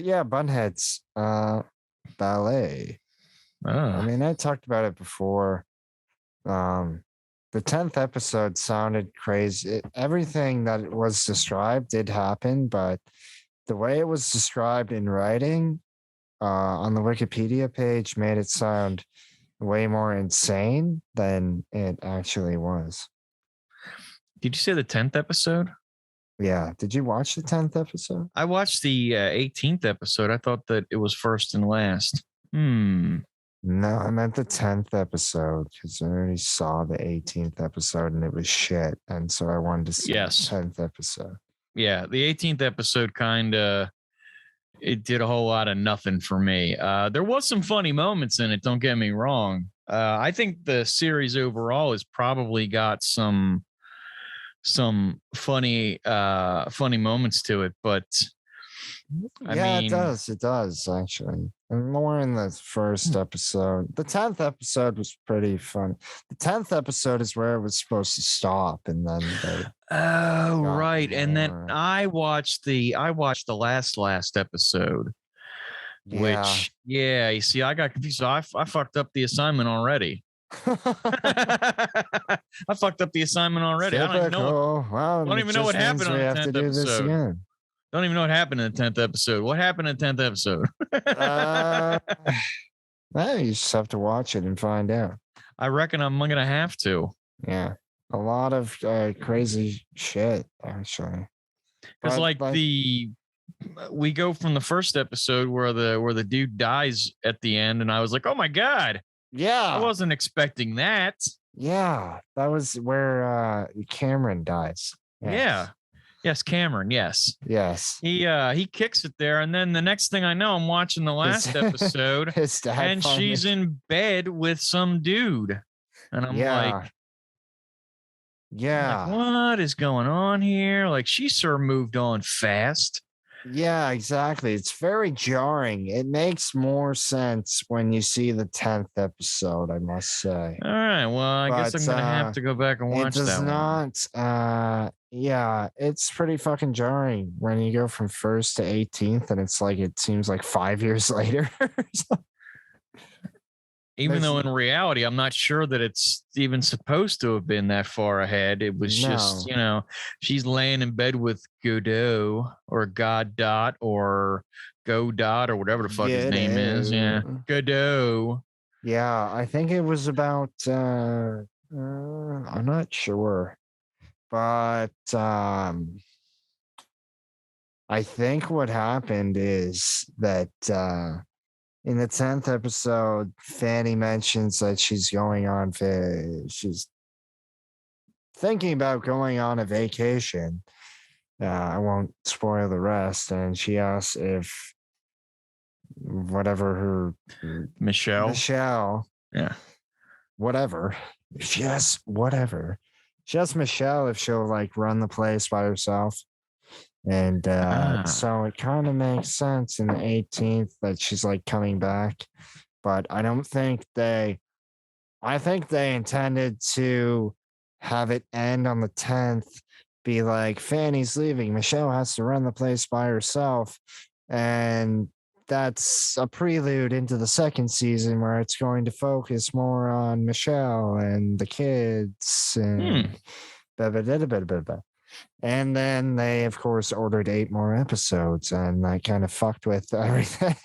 yeah, Bunheads, ballet. I mean, I talked about it before. The 10th episode sounded crazy. Everything that was described did happen, but the way it was described in writing on the Wikipedia page made it sound way more insane than it actually was. Did you say the 10th episode? Yeah. Did you watch the 10th episode? I watched the 18th episode. I thought that it was first and last. No, I meant the 10th episode because I already saw the 18th episode and it was shit. And so I wanted to see the 10th episode. Yeah, the 18th episode it did a whole lot of nothing for me. There was some funny moments in it, don't get me wrong. I think the series overall has probably got some funny moments to it, but I mean, it does actually. And more in the first episode. The 10th episode was pretty fun. The 10th episode is where it was supposed to stop, and then right. And then I watched the last episode. Which you see, I got confused. So I fucked up the assignment already. I fucked up the assignment already. I don't even know. Well, don't even know what happened on the 10th episode. Don't even know what happened in the 10th episode. What happened in the 10th episode? Well, you just have to watch it and find out. I reckon I'm going to have to. Yeah. A lot of crazy shit, actually. Because we go from the first episode where the dude dies at the end, and I was like, oh my God. Yeah. I wasn't expecting that. Yeah. That was where Cameron dies. Yes. Yeah. Yes, Cameron. Yes. Yes. He kicks it there, and then the next thing I know, I'm watching the last episode, and she's in bed with some dude, and I'm like, what is going on here? Like, she sure moved on fast. Yeah, exactly. It's very jarring. It makes more sense when you see the 10th episode, I must say. All right. Well, I guess I'm going to have to go back and watch that one. Yeah, it's pretty fucking jarring when you go from 1st to 18th, and it's like it seems like 5 years later. Even though in reality, I'm not sure that it's even supposed to have been that far ahead. It was just, she's laying in bed with Godot or Godot or Godot or whatever the fuck his name is. Yeah. Godot. Yeah, I think it was about, I'm not sure. But I think what happened is that in the 10th episode, Fanny mentions that she's thinking about going on a vacation. I won't spoil the rest. And she asks if whatever her Michelle. Yeah. Whatever. Yes, whatever. She asks Michelle if she'll like run the place by herself. And so it kind of makes sense in the 18th that she's like coming back. But I think they intended to have it end on the 10th, be like, Fanny's leaving. Michelle has to run the place by herself. And that's a prelude into the second season where it's going to focus more on Michelle and the kids and and then they of course ordered 8 more episodes, and that kind of fucked with everything.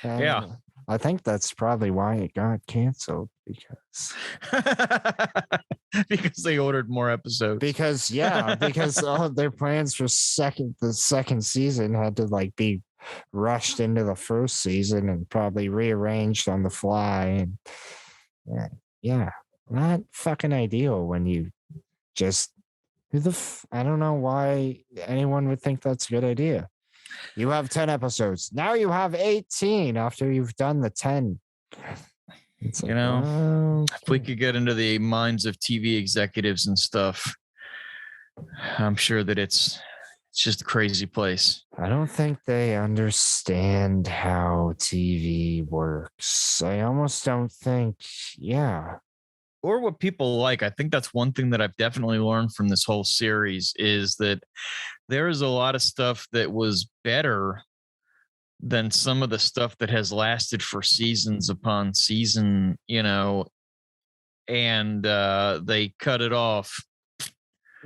I think that's probably why it got canceled, because they ordered more episodes. Because their plans for the second season had to like be rushed into the first season and probably rearranged on the fly. And not fucking ideal when you just I don't know why anyone would think that's a good idea. You have 10 episodes. Now you have 18 after you've done the 10. It's like, if we could get into the minds of TV executives and stuff, I'm sure that it's just a crazy place. I don't think they understand how TV works. I almost don't think, or what people like. I think that's one thing that I've definitely learned from this whole series is that there is a lot of stuff that was better than some of the stuff that has lasted for seasons upon season, and they cut it off.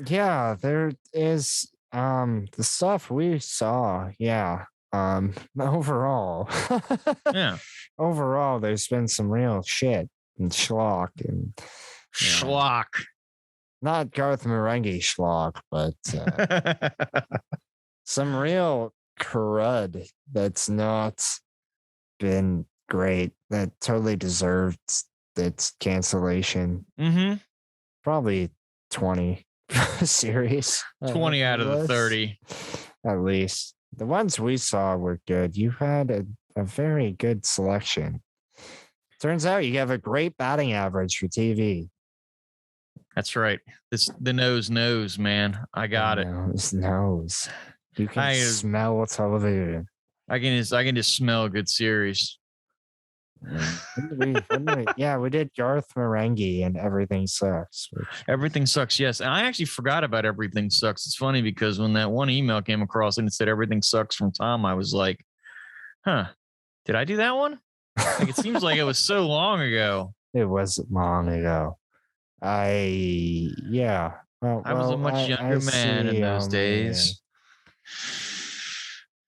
Yeah, there is the stuff we saw, yeah. Overall. Yeah. Overall, there's been some real shit and schlock and schlock. Not Garth Marenghi schlock, but some real crud that's not been great, that totally deserved its cancellation. Mm-hmm. Probably 20 series. 20 out of the 30. At least. The ones we saw were good. You had a very good selection. Turns out you have a great batting average for TV. That's right. The nose knows, man. I got it. Nose. You can smell television. I can just smell a good series. We did Garth Marenghi and Everything Sucks. Everything Sucks, yes. And I actually forgot about Everything Sucks. It's funny because when that one email came across and it said Everything Sucks from Tom, I was like, huh, did I do that one? Like, it seems like it was so long ago. It was long ago. I was a much younger man in those days.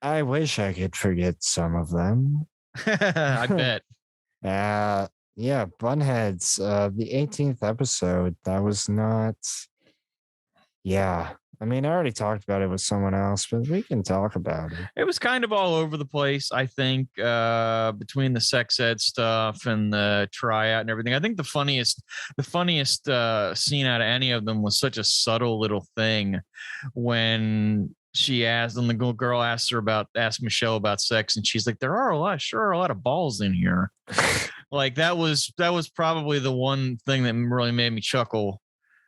I wish I could forget some of them. I bet. Bunheads, the 18th episode, that was not. Yeah. I mean, I already talked about it with someone else, but we can talk about it. It was kind of all over the place, I think, between the sex ed stuff and the tryout and everything. I think the funniest scene out of any of them was such a subtle little thing when she asked, and the girl asked Michelle about sex, and she's like, there are a lot of balls in here. Like that was probably the one thing that really made me chuckle.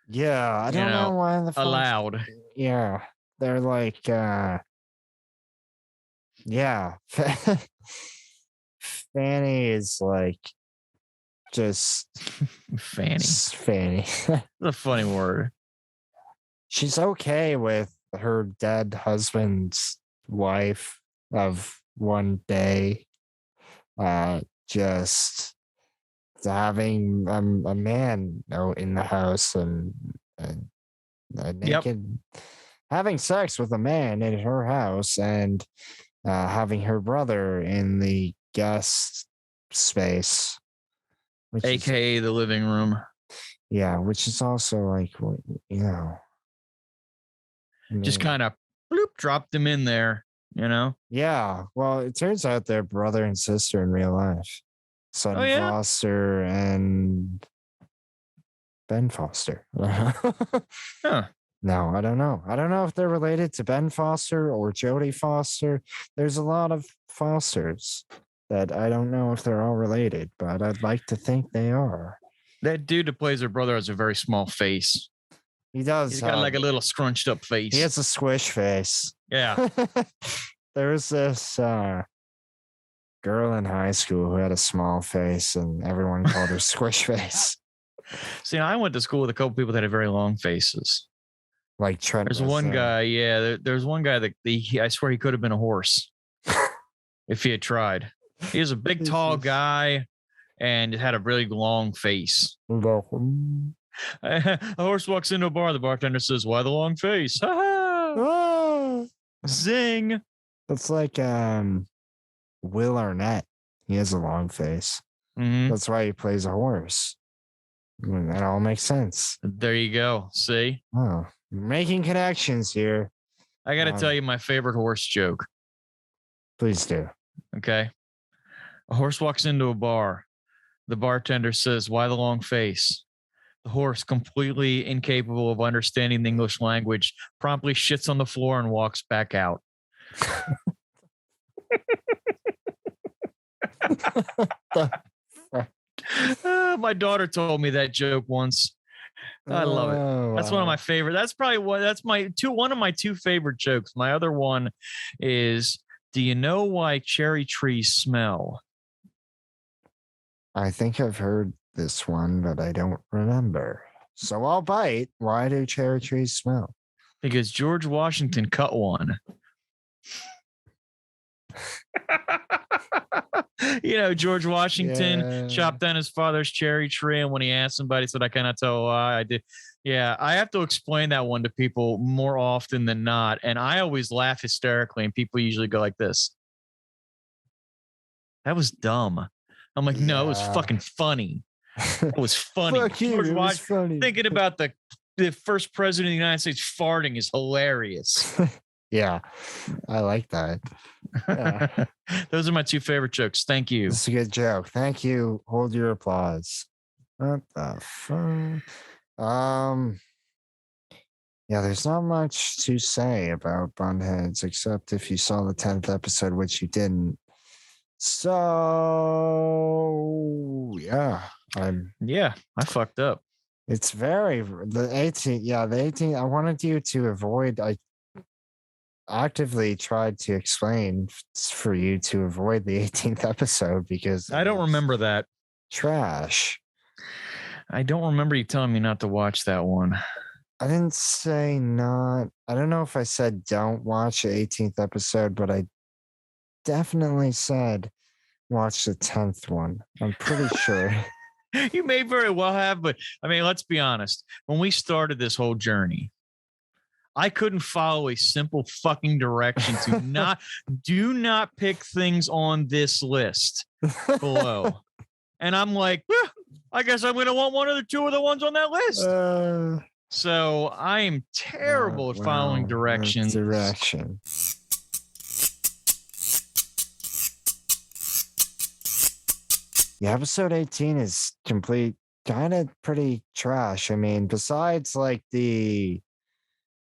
Yeah, I don't know why the fuck. Aloud. Yeah, they're like, Fanny is like just Fanny. That's a funny word. She's okay with her dead husband's wife of one day, just having a man in the house and naked, having sex with a man in her house and having her brother in the guest space, aka the living room. Yeah, which is also like, just kind of dropped them in there, Yeah, well, it turns out they're brother and sister in real life. Son Foster and Ben Foster. Huh. No, I don't know. I don't know if they're related to Ben Foster or Jodie Foster. There's a lot of Fosters that I don't know if they're all related, but I'd like to think they are. That dude that plays her brother has a very small face. He does. He's got like a little scrunched up face. He has a squish face. Yeah. There was this girl in high school who had a small face, and everyone called her Squish Face. See, I went to school with a couple people that had very long faces. Like Trent. There's one guy, there's one guy that I swear he could have been a horse if he had tried. He was a big, tall guy and had a really long face. A horse walks into a bar. The bartender says, "Why the long face?" Zing. That's like Will Arnett. He has a long face. Mm-hmm. That's why he plays a horse. That all makes sense. There you go. See? Oh, making connections here. I got to tell you my favorite horse joke. Please do. Okay. A horse walks into a bar. The bartender says, "Why the long face?" The horse, completely incapable of understanding the English language, promptly shits on the floor and walks back out. My daughter told me that joke once. I love it. That's one of my favorite. That's probably one of my two favorite jokes. My other one is, do you know why cherry trees smell? I think I've heard this one, but I don't remember. So I'll bite. Why do cherry trees smell? Because George Washington cut one. George Washington chopped down his father's cherry tree, and when he asked somebody, said, "I cannot tell a lie." I did. Yeah, I have to explain that one to people more often than not, and I always laugh hysterically, and people usually go like this. That was dumb. I'm like, no, it was fucking funny. It was funny. Fuck you, George it was funny. Thinking about the first president of the United States farting is hilarious. Yeah, I like that. Yeah. Those are my two favorite jokes. Thank you. It's a good joke. Thank you. Hold your applause. What the fuck? Yeah, there's not much to say about Bunheads except if you saw the 10th episode, which you didn't. So yeah, I fucked up. It's the 18th. Yeah, the 18th. I wanted you to avoid. I actively tried to explain for you to avoid the 18th episode because I don't remember that. Trash. I don't remember you telling me not to watch that one. I didn't say not. I don't know if I said don't watch the 18th episode, but I definitely said watch the 10th one. I'm pretty sure. You may very well have, but I mean, let's be honest. When we started this whole journey, I couldn't follow a simple fucking direction to do not pick things on this list below. And I'm like, I guess I'm going to want one of the two of the ones on that list. So I am terrible at following directions. Yeah, episode 18 is kind of pretty trash. I mean, besides like the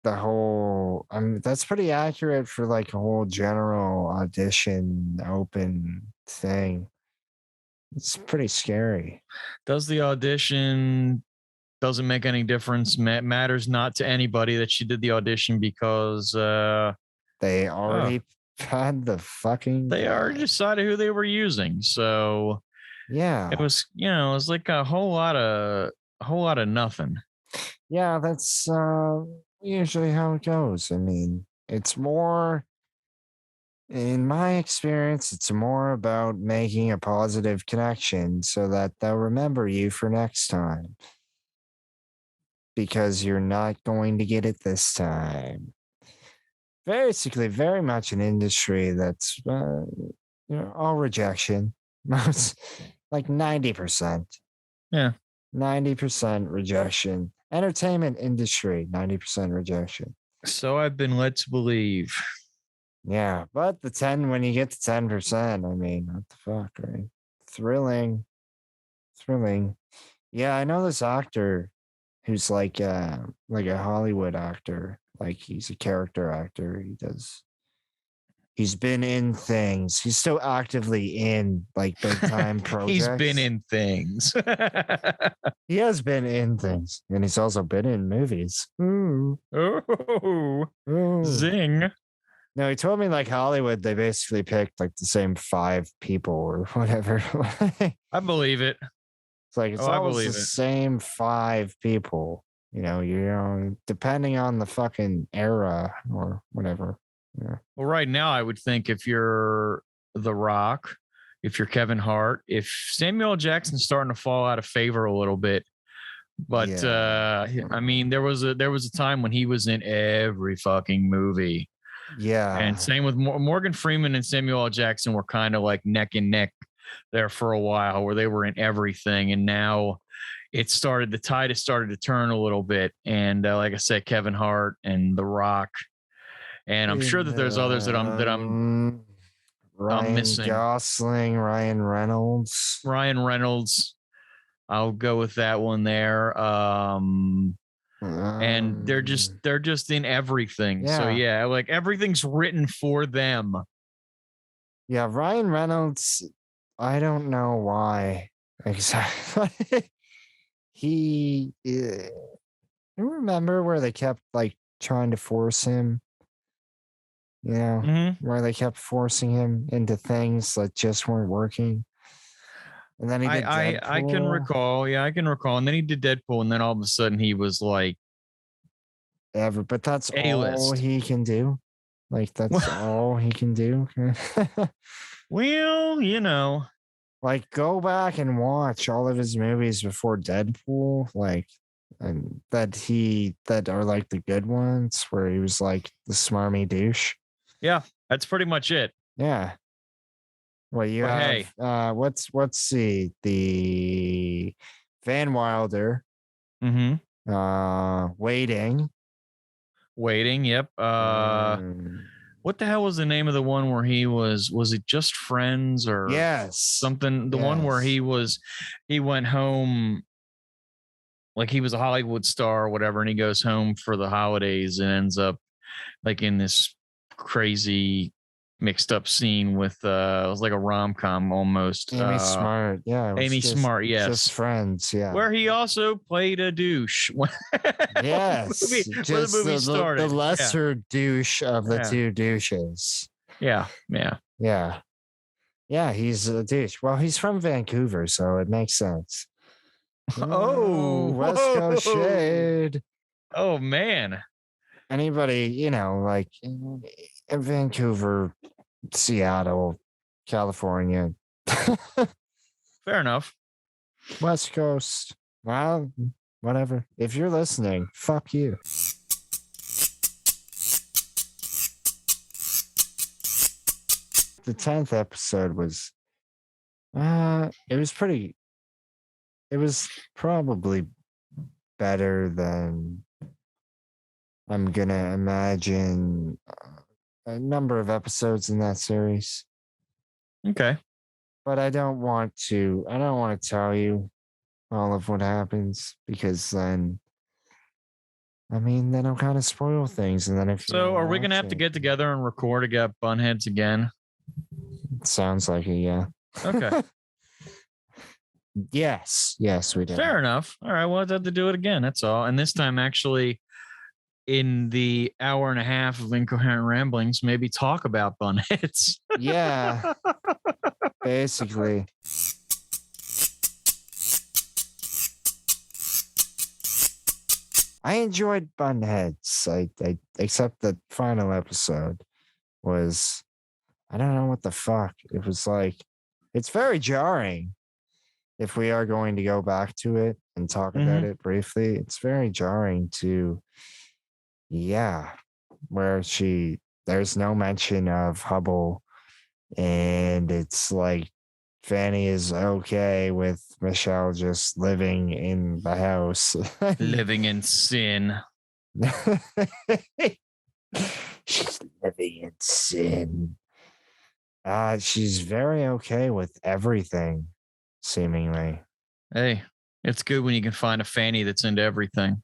whole, I mean, that's pretty accurate for like a whole general audition open thing. It's pretty scary. Does the audition doesn't make any difference? Matters not to anybody that she did the audition because they already had the fucking. They already decided who they were using. So yeah, it was it was like a whole lot of nothing. Yeah, that's usually how it goes. I mean, it's more. In my experience, it's more about making a positive connection so that they'll remember you for next time. Because you're not going to get it this time. Basically, very much an industry that's all rejection. Most like 90%. Yeah. 90% rejection. Entertainment industry, 90% rejection. So I've been led to believe. Yeah, but when you get to 10%, I mean, what the fuck, right? Thrilling. Yeah, I know this actor who's like a Hollywood actor. Like he's a character actor. He's been in things. He's still actively in like big time projects. He's been in things. He has been in things. And he's also been in movies. Ooh. Oh. Zing. No, he told me like Hollywood, they basically picked like the same 5 people or whatever. I believe it. It's like it's always the same 5 people. Depending on the fucking era or whatever. Yeah. Well, right now I would think if you're The Rock, if you're Kevin Hart, if Samuel L. Jackson's starting to fall out of favor a little bit. But I mean, there was a time when he was in every fucking movie. Yeah. And same with Morgan Freeman and Samuel L. Jackson were kind of like neck and neck there for a while where they were in everything. And now the tide has started to turn a little bit. And like I said, Kevin Hart and The Rock. And I'm sure that there's others that I'm missing. Gosling, Ryan Reynolds. I'll go with that one there. And they're just in everything. Yeah. So yeah, like everything's written for them. Yeah, Ryan Reynolds, I don't know why exactly. You remember where they kept like trying to force him? Where they kept forcing him into things that just weren't working. And then he did Deadpool. I can recall. Yeah, I can recall. And then he did Deadpool, and then all of a sudden he was like but that's A-list. all he can do. Like that's all he can do. Well, like go back and watch all of his movies before Deadpool, like and that are like the good ones where he was like the smarmy douche. yeah, that's pretty much it. Yeah. Well, you But have hey, let's see the Van Wilder, Waiting. Yep. Um, What the hell was the name of the one where he was it Just Friends or yes. something? The one where he went home, like he was a Hollywood star or whatever, and he goes home for the holidays and ends up like in this crazy mixed up scene with it was like a rom-com almost. Amy Smart. Yeah. Amy Smart, yes. Just Friends. Yeah. Where he also played a douche. Yes. The movie started. The lesser douche of the two douches. Yeah. Yeah, he's a douche. Well, he's from Vancouver, so it makes sense. Oh, West Coast shade. Oh man. Anybody, like in Vancouver, Seattle, California. Fair enough. West Coast. Well, whatever. If you're listening, fuck you. The 10th episode was it was probably better than I'm gonna imagine a number of episodes in that series. Okay. But I don't want to tell you all of what happens because then I'll kind of spoil things. And then are we gonna have to get together and record to get Bunheads again? It sounds like it, yeah. Okay. Yes, we do. Fair enough. All right, we'll have to do it again. That's all. And this time, actually, in the hour and a half of incoherent ramblings, maybe talk about Bunheads. Yeah. Basically. I enjoyed Bunheads. I except the final episode was I don't know what the fuck. It was like it's very jarring. If we are going to go back to it and talk about it briefly, it's very jarring to where there's no mention of Hubble, and it's like Fanny is okay with Michelle just living in the house. Living in sin. She's living in sin. She's very okay with everything, seemingly. Hey, it's good when you can find a Fanny that's into everything.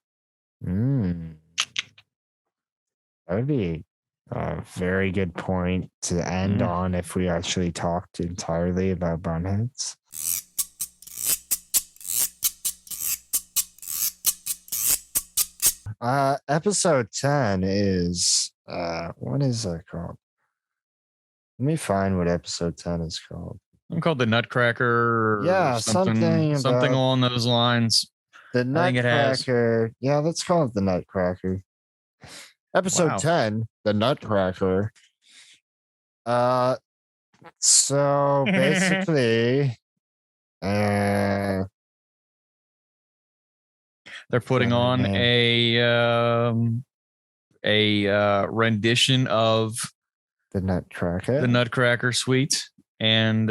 That would be a very good point to end on if we actually talked entirely about Bunheads. Episode 10 is what is that called? Let me find what episode 10 is called. I'm called the Nutcracker. Yeah, something along those lines. The Nutcracker. Yeah, let's call it the Nutcracker. Episode 10, the Nutcracker. So basically, they're putting on a rendition of the Nutcracker. The Nutcracker Suite. And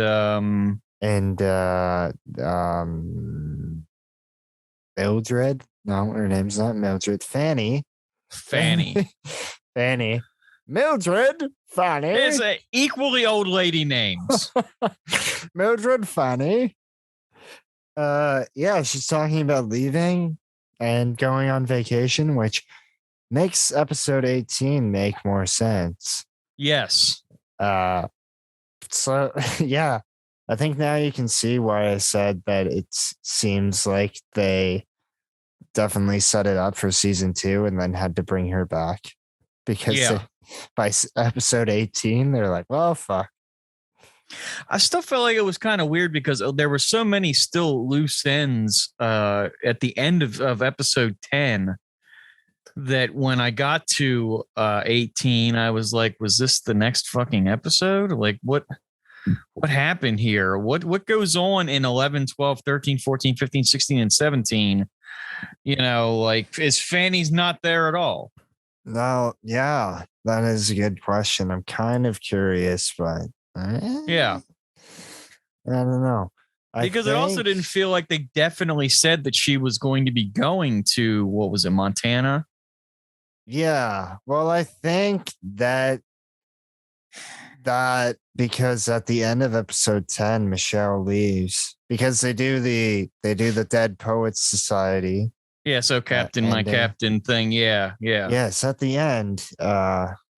Mildred. No, her name's not Mildred. Fanny. Mildred. Fanny. It's equally old lady names. Mildred. Fanny. She's talking about leaving and going on vacation, which makes episode 18 make more sense. Yes. So yeah, I think now you can see why I said that it seems like they definitely set it up for season 2 and then had to bring her back because by episode 18, they're like, well, fuck. I still felt like it was kind of weird because there were so many still loose ends at the end of episode 10 that when I got to 18, I was like, was this the next fucking episode? Like, what happened here? What goes on in 11, 12, 13, 14, 15, 16, and 17? Like, is Fanny's not there at all? No, yeah, that is a good question. I'm kind of curious, but yeah, I don't know. Because it also didn't feel like they definitely said that she was going to be going to, what was it, Montana? Yeah. Well, I think that because at the end of episode 10, Michelle leaves because they do the Dead Poets Society. Yeah, so Captain, my captain thing. Yeah. Yes, at the end,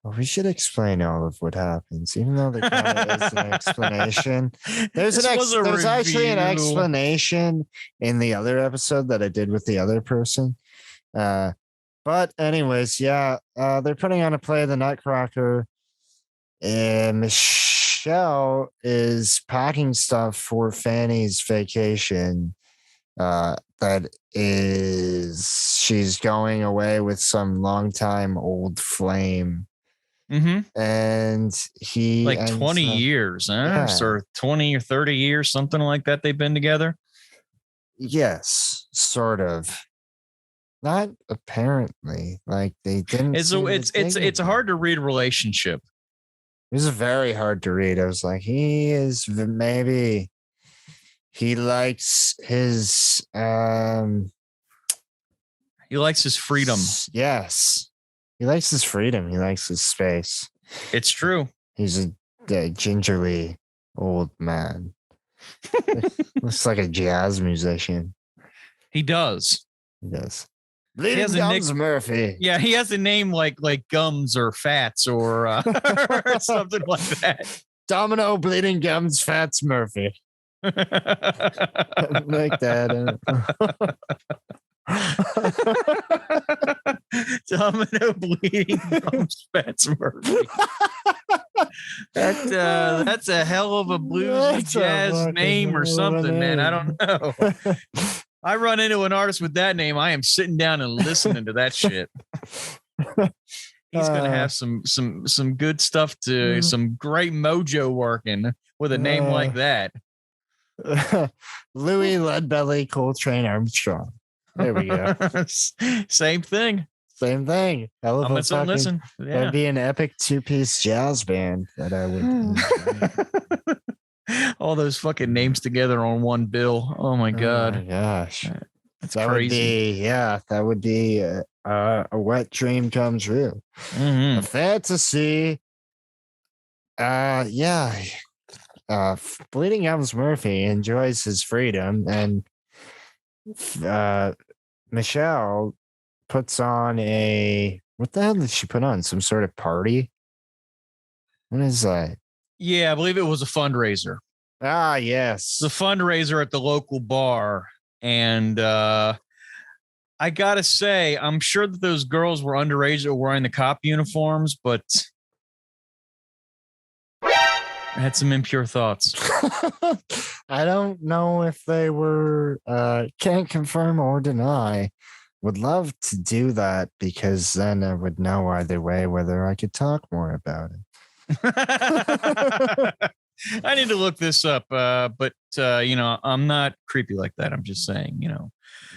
we should explain all of what happens, even though there kind of is an explanation. There's actually an explanation in the other episode that I did with the other person. But anyways, yeah, they're putting on a play of the Nutcracker, and Michelle is packing stuff for Fanny's vacation. That is, she's going away with some longtime old flame. Mm-hmm. And he like 20 years, or 20 or 30 years, something like that. They've been together. Yes, sort of. Not apparently. Like they didn't. It's a hard to read relationship. It was very hard to read. I was like, he likes his he likes his freedom. Yes. He likes his freedom. He likes his space. It's true. He's a gingerly old man. Looks like a jazz musician. He does. He does. Bleeding Gums Murphy. Yeah, he has a name like Gums or Fats or, or something like that. Domino Bleeding Gums Fats Murphy. Like that. Domino Bleeding Gums Fats Murphy. That's a hell of a bluesy jazz name or something, man. I don't know. I run into an artist with that name, I am sitting down and listening to that shit. He's gonna have some good stuff to some great mojo working with a name like that. Louis Leadbelly Coltrane Armstrong. There we go. Same thing. Same thing. Hell of a fucking, listen. Yeah. That'd be an epic 2-piece jazz band that I would. All those fucking names together on one bill. Oh my god. Oh my gosh. That's that crazy. That would be a wet dream come true. Mm-hmm. A fantasy. Bleeding Gums Murphy enjoys his freedom, and Michelle puts on what the hell did she put on? Some sort of party? What is that? Yeah, I believe it was a fundraiser. Ah, yes. The fundraiser at the local bar. And I got to say, I'm sure that those girls were underage that were wearing the cop uniforms, but I had some impure thoughts. I don't know if they were, can't confirm or deny. Would love to do that because then I would know either way whether I could talk more about it. I need to look this up, but I'm not creepy like that. I'm just saying,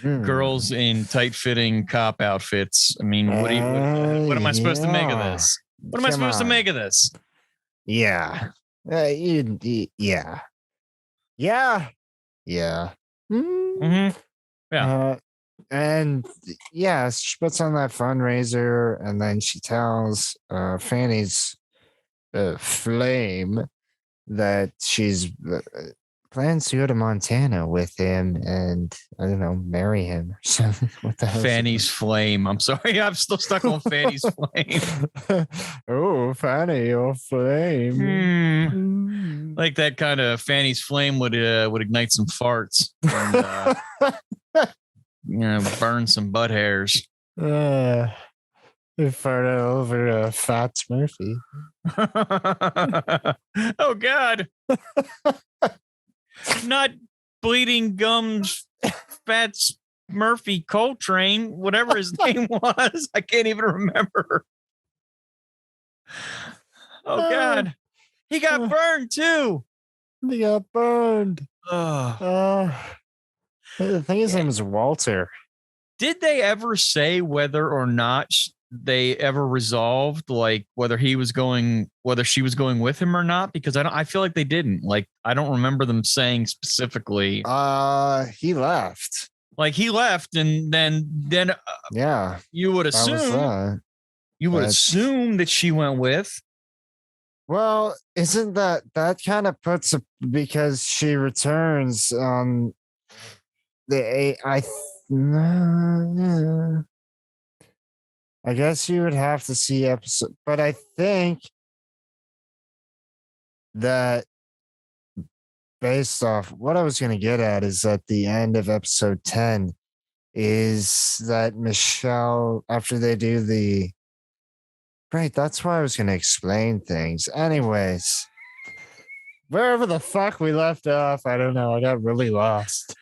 girls in tight-fitting cop outfits. I mean, what am I supposed to make of this? What am I supposed to make of this? Yeah. Yeah. Yeah. Mm-hmm. Yeah. And yeah, she puts on that fundraiser, and then she tells Fanny's flame that she's plans to go to Montana with him and I don't know, marry him or something. What the hell? Fanny's flame. I'm sorry, I'm still stuck on Fanny's flame. Oh, Fanny, your flame. Like that kind of Fanny's flame would ignite some farts and burn some butt hairs. You farted over Fats Murphy. Oh God. Not Bleeding Gums Fats Murphy Coltrane, whatever his name was. I can't even remember. Oh God. He got burned too. He got burned. Oh. I think his name is Walter. Did they ever say whether or not they ever resolved, like whether she was going with him or not? Because I feel like they didn't. Like, I don't remember them saying specifically. He left. Like, he left, and then yeah, you would assume that she went with. Well, isn't that kind of puts because she returns on the I guess you would have to see episode, but I think that based off what I was going to get at is at the end of episode 10 is that Michelle, after they do the right, that's why I was going to explain things. Anyways, wherever the fuck we left off, I don't know. I got really lost.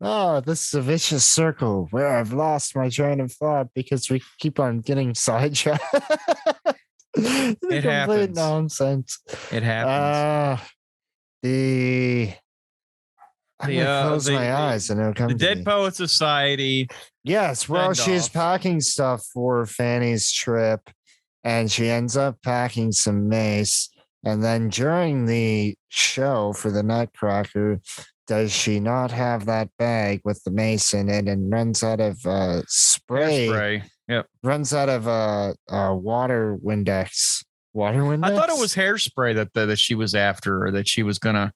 Oh, this is a vicious circle where I've lost my train of thought because we keep on getting sidetracked. It happens. Nonsense. It happens. I'm gonna close my eyes and it'll come the Dead Poet Society. Yes, well, she's packing stuff for Fanny's trip, and she ends up packing some mace. And then during the show for the Nutcracker, does she not have that bag with the mace in it and runs out of spray? Hairspray. Yep. Runs out of water Windex. Water Windex? I thought it was hairspray that she was after, or that she was gonna.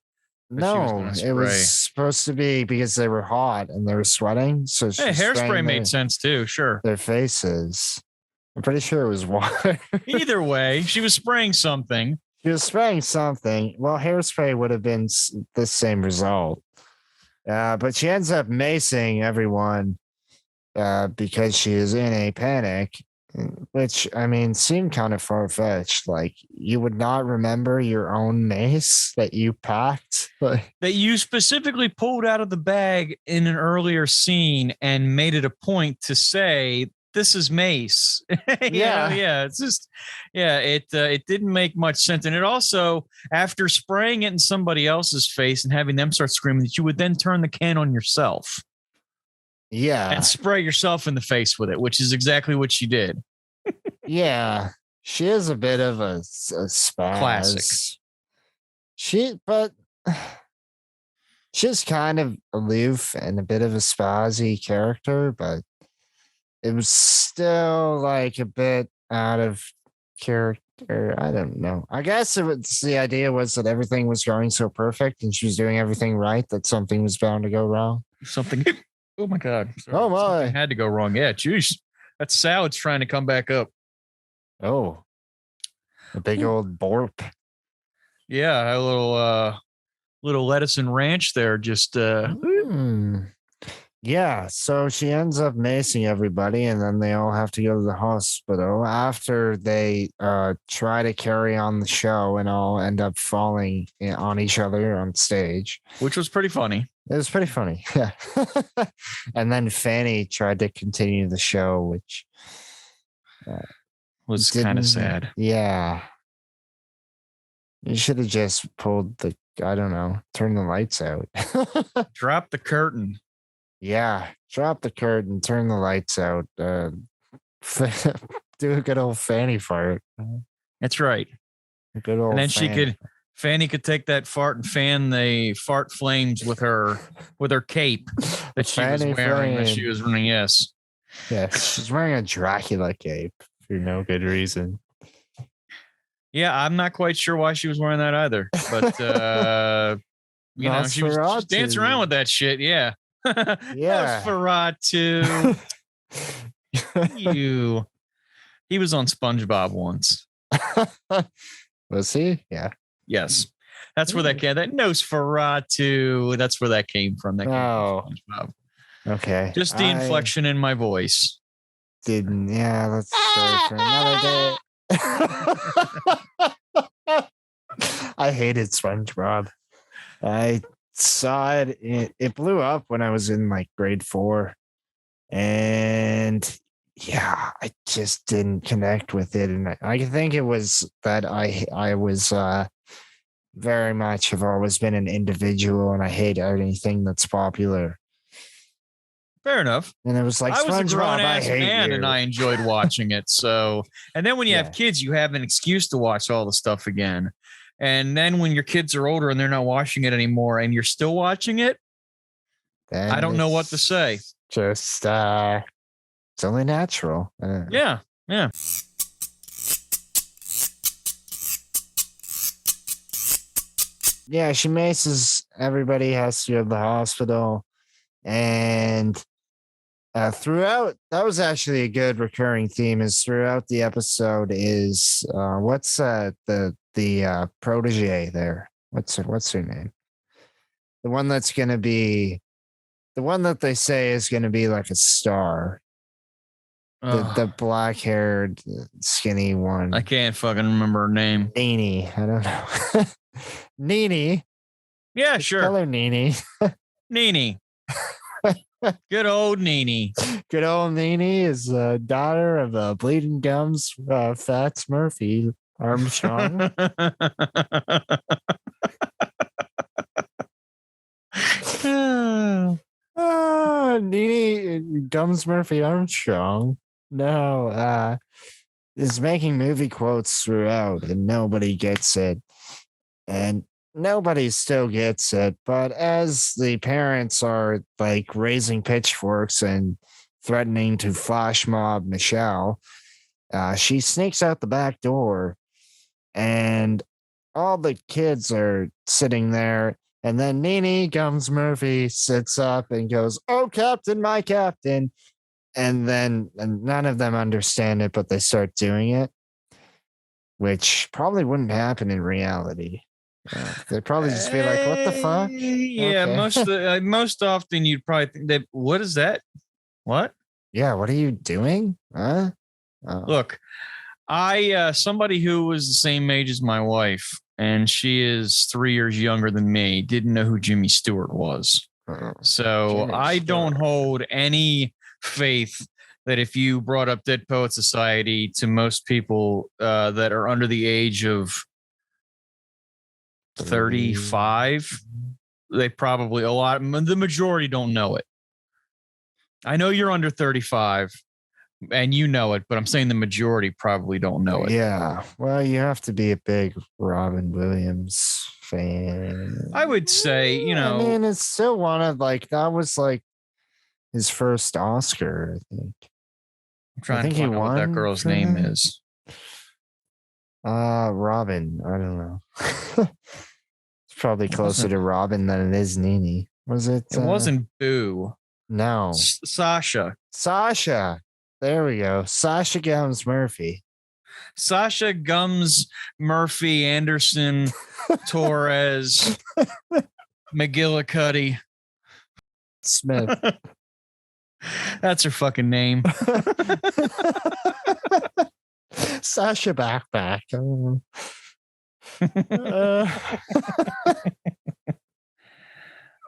No, it was supposed to be because they were hot and they were sweating. So hairspray made sense too. Sure. Their faces. I'm pretty sure it was water. Either way, she was spraying something. She was spraying something. Well, hairspray would have been the same result. But she ends up macing everyone because she is in a panic, which, I mean, seemed kind of far-fetched. Like, you would not remember your own mace that you packed? That you specifically pulled out of the bag in an earlier scene and made it a point to say, this is mace. It's just, it didn't make much sense. And it also, after spraying it in somebody else's face and having them start screaming, that you would then turn the can on yourself. Yeah. And spray yourself in the face with it, which is exactly what she did. Yeah. She is a bit of a spaz. Classic. But she's kind of aloof and a bit of a spazzy character, but it was still like a bit out of character. I don't know. I guess the idea was that everything was going so perfect and she was doing everything right that something was bound to go wrong. Oh my God. Sorry. Oh my. Something had to go wrong. Yeah. Jeez. That salad's trying to come back up. Oh. A big old borp. Yeah. A little lettuce and ranch there. Just, Yeah, so she ends up macing everybody, and then they all have to go to the hospital after they try to carry on the show and all end up falling on each other on stage. Which was pretty funny. It was pretty funny, yeah. And then Fanny tried to continue the show, which was kind of sad. Yeah. You should have just pulled turn the lights out. Drop the curtain. Yeah, drop the curtain, turn the lights out, do a good old Fanny fart. That's right. A good old. And then Fanny could take that fart and fan the fart flames with her cape that she was wearing. That she was running. Yes, she's wearing a Dracula cape for no good reason. Yeah, I'm not quite sure why she was wearing that either, but she was dancing around with that shit. Yeah. Yeah. Nosferatu. He was on SpongeBob once. Was he? Yeah. Yes. That's where that Nosferatu. That's where that came from. That came from SpongeBob. Okay. Just the inflection in my voice. Didn't. Yeah. Let's start for another day. I hated SpongeBob. I saw it. It blew up when I was in like grade 4. And yeah, I just didn't connect with it. And I think it was that I was very much have always been an individual and I hate anything that's popular. Fair enough. And it was like, I was a SpongeBob, grown I ass hate man you. and I enjoyed watching it. So, and then when you Yeah. have kids, you have an excuse to watch all the stuff again. And then when your kids are older and they're not watching it anymore and you're still watching it, Then I don't know what to say. Just it's only natural. Yeah. Yeah. Yeah, she maces everybody, has to go to the hospital. And throughout, that was actually a good recurring theme, is throughout the episode is what's the protege there? What's her name? The one that's gonna be the one that they say is gonna be like a star. The black haired skinny one. I can't fucking remember her name. Nene. I don't know. Nene. Yeah, sure. Tell her Nene. Nene. Good old Nene. Good old Nene is the daughter of Bleeding Gums Fats Murphy Armstrong. Nene Gums Murphy Armstrong. No, is making movie quotes throughout and nobody gets it. And nobody still gets it. But as the parents are like raising pitchforks and threatening to flash mob Michelle, she sneaks out the back door and all the kids are sitting there. And then Nene Gums Murphy sits up and goes, "Oh, Captain, my Captain." And none of them understand it, but they start doing it, which probably wouldn't happen in reality. They'd probably just be like, "What the fuck?" Yeah, Okay. most often you'd probably think that, what is that? What? Yeah, what are you doing? Huh? Oh. Look, somebody who was the same age as my wife, and she is 3 years younger than me, didn't know who Jimmy Stewart was. So Jimmy I don't Stewart. hold any faith that if you brought up Dead Poet Society to most people that are under the age of 35, they probably, the majority don't know it. I know you're under 35 and you know it, but I'm saying the majority probably don't know it. Yeah. Well, you have to be a big Robin Williams fan. I would say, I mean, it's still one of that was like his first Oscar, I think. I'm trying to find out what that girl's name is. Robin. I don't know. It's probably closer to Robin than it is Nene. Was it? It wasn't Boo. No. Sasha. There we go. Sasha Gums Murphy. Sasha Gums Murphy Anderson Torres McGillicuddy Smith. That's her fucking name. Sasha Backpack.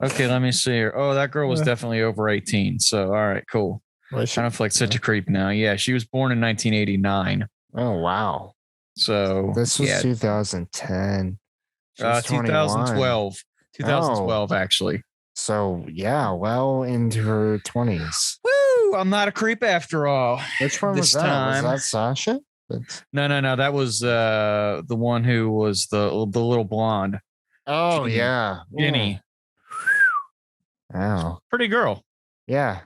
Okay, let me see here. Oh, that girl was definitely over 18. So, all right, cool. I don't feel like such a creep now. Yeah, she was born in 1989. Oh, wow. So this was 2010. 2012. 2012, actually. So, yeah, well into her 20s. Woo! I'm not a creep after all. Which one was that? Time. Was that Sasha? No. That was the one who was the little blonde. Oh, Ginny. Yeah. Ginny. Wow. Pretty girl. Yeah.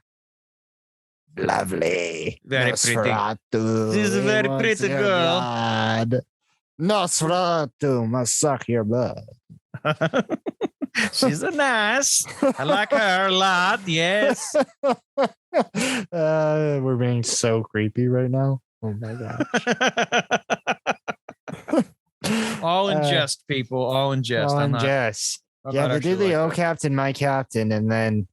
Lovely. Very Nosferatu. pretty. She's a very pretty girl. Blood. Nosferatu must suck your blood. She's a nice. I like her a lot. Yes. We're being so creepy right now. Oh my gosh. All in jest, people. All in jest. All in jest. Yeah, they do the "Oh Captain, my Captain," and then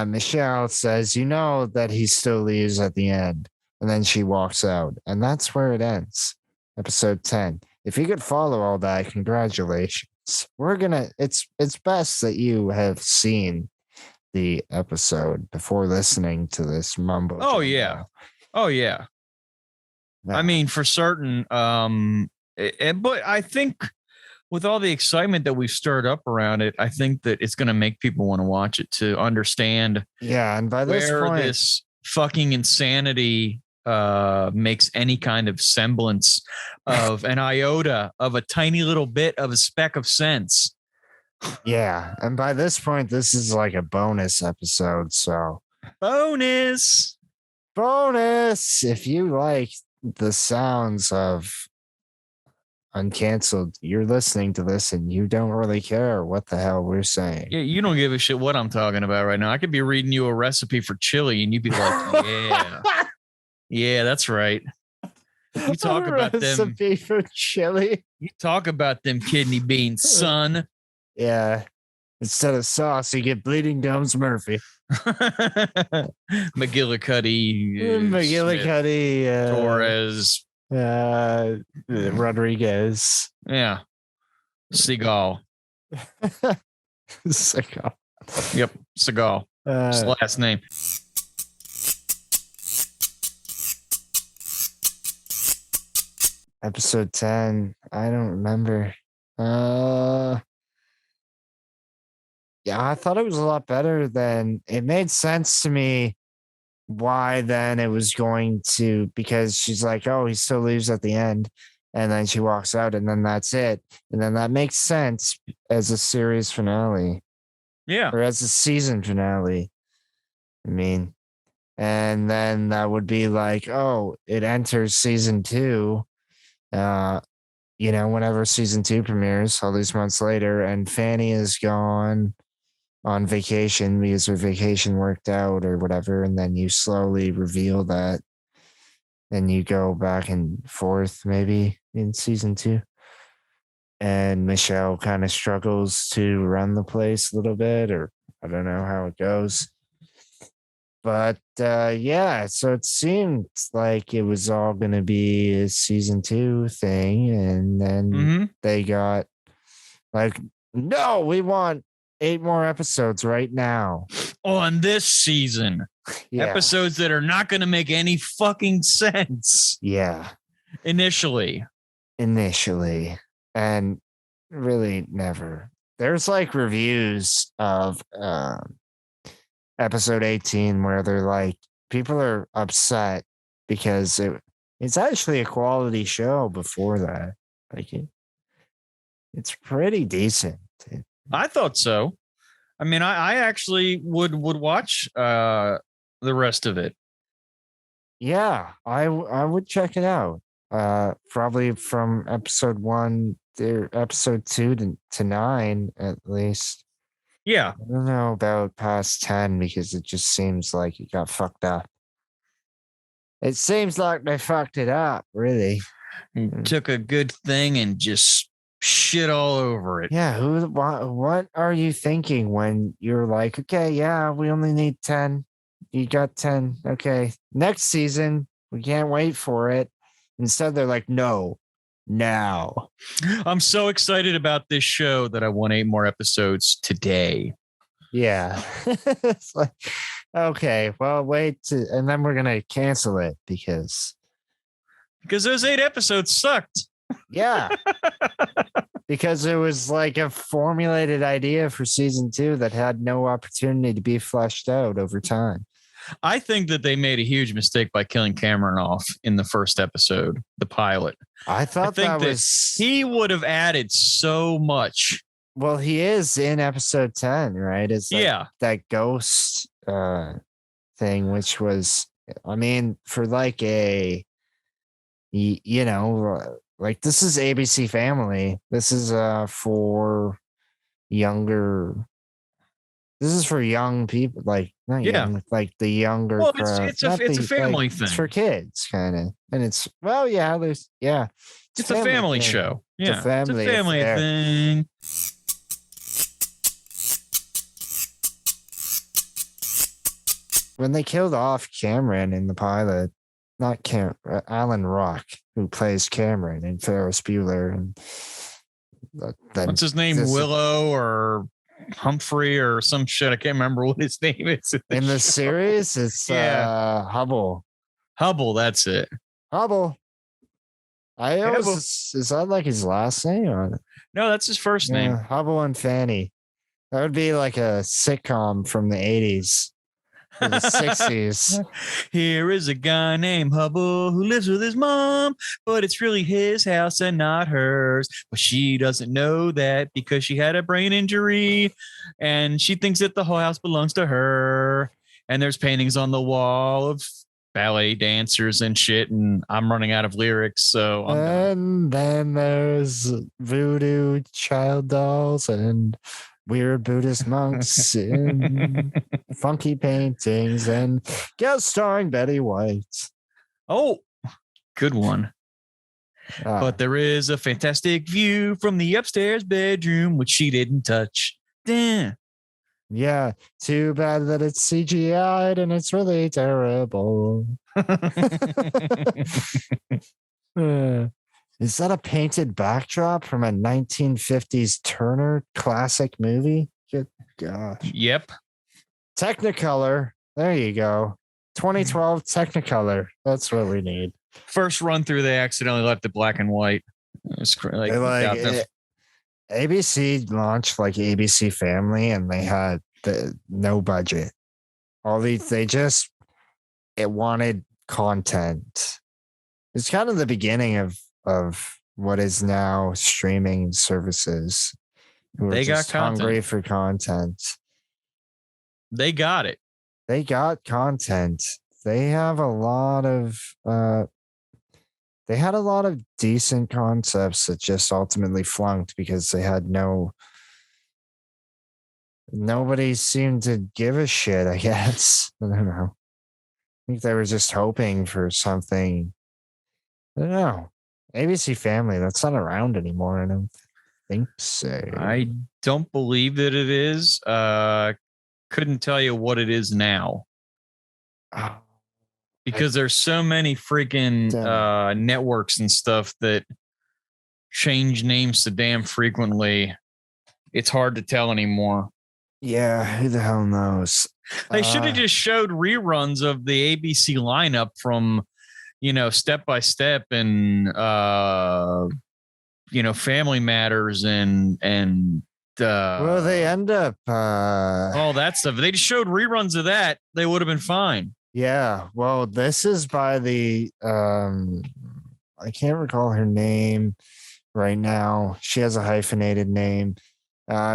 Michelle says, "You know that he still leaves at the end," and then she walks out, and that's where it ends. Episode 10. If you could follow all that, congratulations. it's best that you have seen the episode before listening to this mumbo. Oh yeah. Oh yeah. I mean, for certain. But I think with all the excitement that we've stirred up around it, I think that it's going to make people want to watch it to understand. Yeah, and by this where point, this fucking insanity makes any kind of semblance of an iota of a tiny little bit of a speck of sense. Yeah, and by this point, this is like a bonus episode. So bonus. If you like the sounds of UnCancelled, you're listening to this and you don't really care what the hell we're saying. Yeah, you don't give a shit what I'm talking about right now. I could be reading you a recipe for chili and you'd be like, yeah. Yeah, that's right. You talk about them recipe for chili. You talk about them kidney beans, son. Yeah. Instead of sauce, you get Bleeding Gums Murphy. McGillicuddy. McGillicuddy. Torres. Rodriguez. Yeah. Seagal. Seagal. Yep. Seagal. His last name. Episode 10. I don't remember. Yeah, I thought it was a lot better than it made sense to me why then it was going to, because she's like, oh, he still leaves at the end. And then she walks out and then that's it. And then that makes sense as a series finale. Yeah. Or as a season finale. I mean, and then that would be like, oh, it enters season 2. Whenever season 2 premieres, all these months later, and Fanny is gone on vacation because her vacation worked out or whatever, and then you slowly reveal that, and you go back and forth maybe in season 2, and Michelle kind of struggles to run the place a little bit, or I don't know how it goes. But yeah, so it seemed like it was all going to be a season 2 thing. And then they got like, no, we want 8 more episodes right now. On this season. Yeah. Episodes that are not going to make any fucking sense. Yeah. Initially. And really never. There's like reviews of episode 18 where they're like, people are upset because it's actually a quality show before that. Like it's pretty decent. I thought so. I mean, I actually would watch the rest of it. Yeah, I would check it out. Probably from episode 1 to episode 2 to 9 at least. Yeah. I don't know about past 10 because it just seems like it got fucked up. It seems like they fucked it up, really. Took a good thing and just shit all over it. Yeah, what are you thinking when you're like, okay, yeah, we only need 10. You got 10. Okay. Next season, we can't wait for it. Instead, they're like, no. Now. I'm so excited about this show that I want 8 more episodes today. Yeah. It's like, okay, well, and then we're going to cancel it because those 8 episodes sucked. Yeah. Because it was like a formulated idea for season 2 that had no opportunity to be fleshed out over time. I think that they made a huge mistake by killing Cameron off in the first episode, the pilot. I think he would have added so much. Well, he is in episode 10, right? It's like that ghost thing, which was, I mean, for like like this is ABC Family. This is for young people, like not young, like the younger. Well, it's a family thing. It's for kids, kind of, and it's it's a family show. Yeah, it's a family thing. When they killed off Cameron in the pilot, Alan Rock, who plays Cameron in Ferris Bueller, and What's his name? Willow or Humphrey or some shit. I can't remember what his name is in the series. It's Hubble. Hubble, that's it. Hubble. Is that like his last name? Or? No, that's his first name. Hubble and Fanny. That would be like a sitcom from the 80s. Or the 60s. Here is a guy named Hubble who lives with his mom, but it's really his house and not hers. But she doesn't know that because she had a brain injury and she thinks that the whole house belongs to her. And there's paintings on the wall of ballet dancers and shit. And I'm running out of lyrics. So and then there's voodoo child dolls and weird Buddhist monks in funky paintings and guest starring Betty White. Oh, good one. But there is a fantastic view from the upstairs bedroom, which she didn't touch. Damn. Yeah, too bad that it's CGI'd and it's really terrible. Is that a painted backdrop from a 1950s Turner classic movie? Good gosh. Yep. Technicolor. There you go. 2012 Technicolor. That's what we need. First run through, they accidentally left it black and white. It's ABC launched like ABC Family, and they had no budget. It wanted content. It's kind of the beginning of what is now streaming services. They got hungry for content. They got it. They got content. They have a lot of they had a lot of decent concepts that just ultimately flunked because they had nobody seemed to give a shit, I guess. I don't know. I think they were just hoping for something. I don't know. ABC Family, that's not around anymore. I don't think so. I don't believe that it is. Couldn't tell you what it is now. Because there's so many freaking networks and stuff that change names so damn frequently. It's hard to tell anymore. Yeah, who the hell knows? They should have just showed reruns of the ABC lineup from, Step by Step and Family Matters and well, they end up all that stuff. If they just showed reruns of that, they would have been fine. Yeah, well, this is by the I can't recall her name right now. She has a hyphenated name.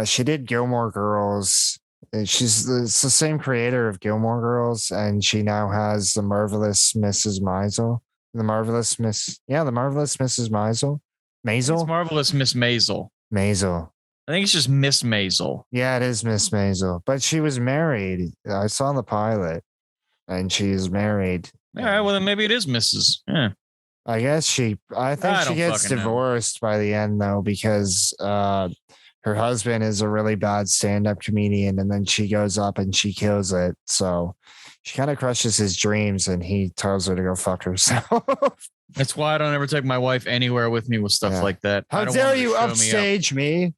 She did Gilmore Girls. It's the same creator of Gilmore Girls, and she now has the Marvelous Mrs. Maisel. The Marvelous Mrs. Maisel. Maisel? It's Marvelous Miss Maisel. Maisel. I think it's just Miss Maisel. Yeah, it is Miss Maisel. But she was married. I saw the pilot. And she's married. All right, well then maybe it is Mrs. Yeah. I guess she gets divorced by the end though, because her husband is a really bad stand-up comedian, and then she goes up and she kills it. So she kind of crushes his dreams, and he tells her to go fuck herself. That's why I don't ever take my wife anywhere with me with stuff like that. How dare you upstage me?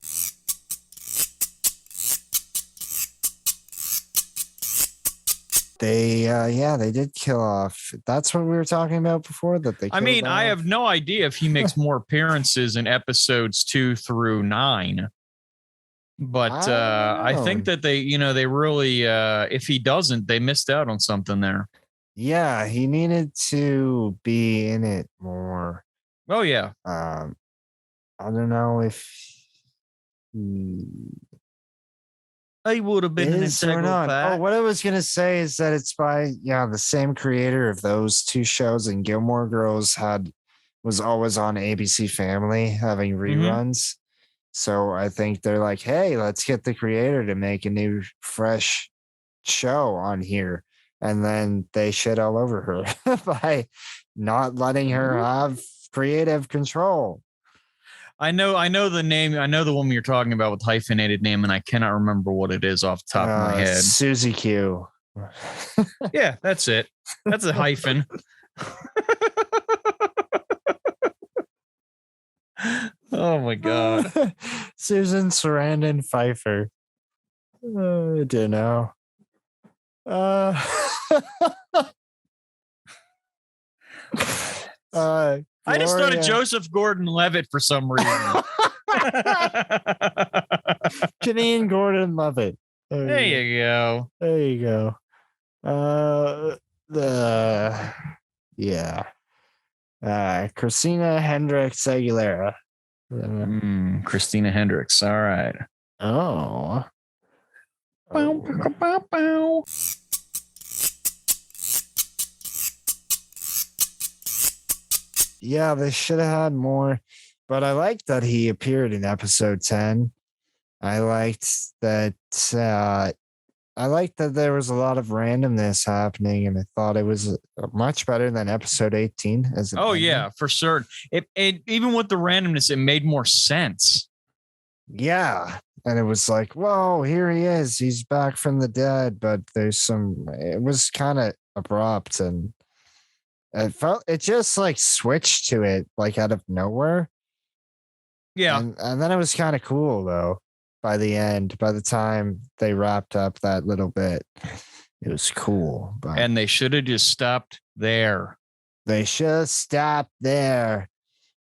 They did kill off. That's what we were talking about before. I have no idea if he makes more appearances in episodes 2 through 9. But I think that they really, if he doesn't, they missed out on something there. Yeah, he needed to be in it more. Oh yeah. I don't know if I would have been an integral part. Oh, what I was gonna say is that it's by the same creator of those two shows, and Gilmore Girls was always on ABC Family having reruns. So I think they're like, hey, let's get the creator to make a new fresh show on here. And then they shit all over her by not letting her have creative control. I know the name. I know the woman you're talking about with hyphenated name, and I cannot remember what it is off the top of my head. Susie Q. Yeah, that's it. That's a hyphen. Oh my God. Susan Sarandon Pfeiffer. I don't know. I just thought of Joseph Gordon-Levitt for some reason. Janine Gordon-Levitt. There you go. There you go. Yeah. Christina Hendricks Aguilera. Christina Hendricks. All right. Oh. Yeah, they should have had more, but I liked that he appeared in episode 10. I liked that there was a lot of randomness happening, and I thought it was much better than episode 18. Yeah, for sure. It even with the randomness, it made more sense. Yeah. And it was like, whoa, here he is. He's back from the dead. But it was kind of abrupt, and it just like switched to it like out of nowhere. Yeah. And then it was kind of cool though. By the end, by the time they wrapped up that little bit, it was cool. And they should have just stopped there. They should have stopped there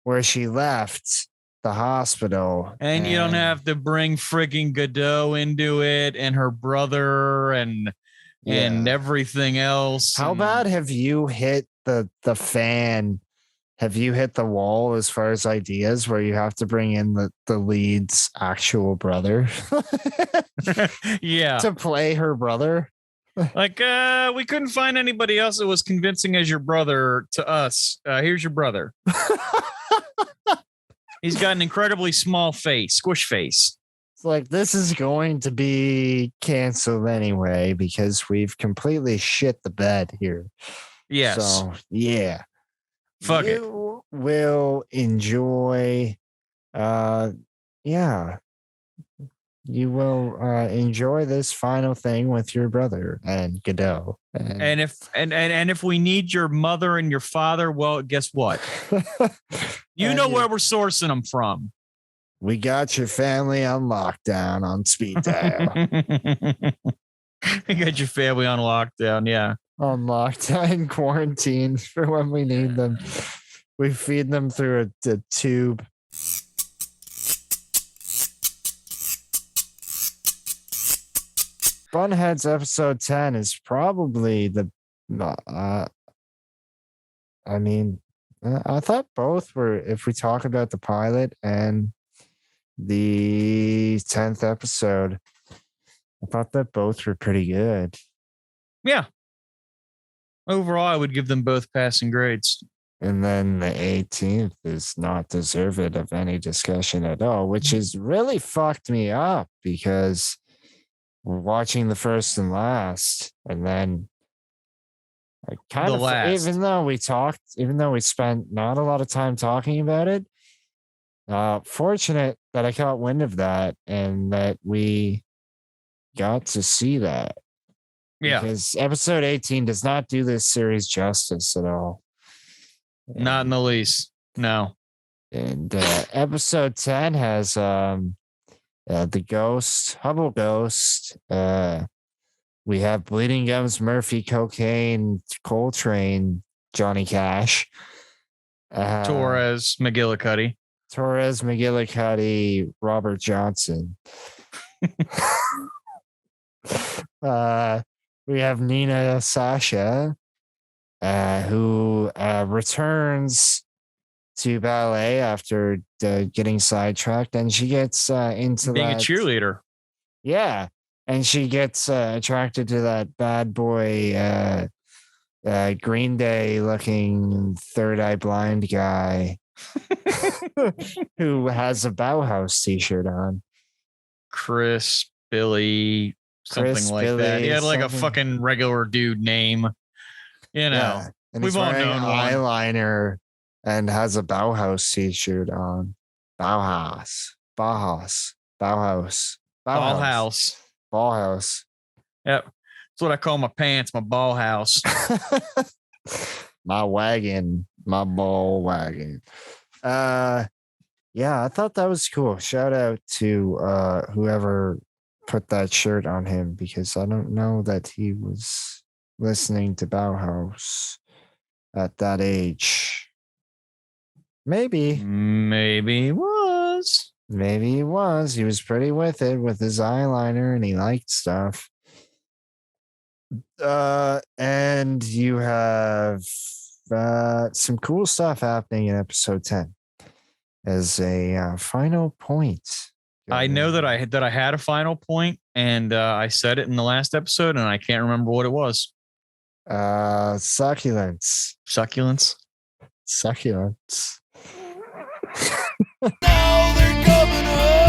where she left the hospital. And you don't have to bring frigging Godot into it, and her brother and everything else. How bad have you hit the fan? Have you hit the wall as far as ideas where you have to bring in the lead's actual brother? Yeah. To play her brother? Like, we couldn't find anybody else that was convincing as your brother to us. Here's your brother. He's got an incredibly small face, squish face. It's like, this is going to be canceled anyway because we've completely shit the bed here. Yes. So, yeah. Fuck it. You will enjoy, you will enjoy this final thing with your brother and Godot. And if we need your mother and your father, well, guess what? You know where we're sourcing them from. We got your family on lockdown on speed dial. We got your family on lockdown, yeah. On lockdown, quarantine for when we need them. We feed them through a tube. Bunheads episode 10 is probably I thought both were, if we talk about the pilot and the 10th episode, I thought that both were pretty good. Yeah. Overall, I would give them both passing grades. And then the 18th is not deserved of any discussion at all, which has really fucked me up because we're watching the first and last. And then I kind of, even though we spent not a lot of time talking about it, fortunate that I caught wind of that and that we got to see that. Yeah. Because episode 18 does not do this series justice at all. Not in the least. No. And episode 10 has the ghost, Hubble Ghost. We have Bleeding Gums, Murphy, Cocaine, Coltrane, Johnny Cash. Torres McGillicuddy, Robert Johnson. We have Nina Sasha, who returns to ballet after getting sidetracked, and she gets into being a cheerleader. Yeah, and she gets attracted to that bad boy, Green Day looking third eye blind guy who has a Bauhaus t-shirt on. Billy, that. He had like a fucking regular dude name, you know. Yeah. And we've all known eyeliner and has a Bauhaus t-shirt on. Bauhaus. Yep. That's what I call my pants, my ball house. My wagon, my ball wagon. Yeah, I thought that was cool. Shout out to whoever put that shirt on him, because I don't know that he was listening to Bauhaus at that age. Maybe. Maybe he was. Maybe he was. He was pretty with it with his eyeliner, and he liked stuff. And you have some cool stuff happening in episode 10 as a final point. I know that I had a final point, and I said it in the last episode, and I can't remember what it was. Succulents. Succulents. Succulents. Now they're coming up.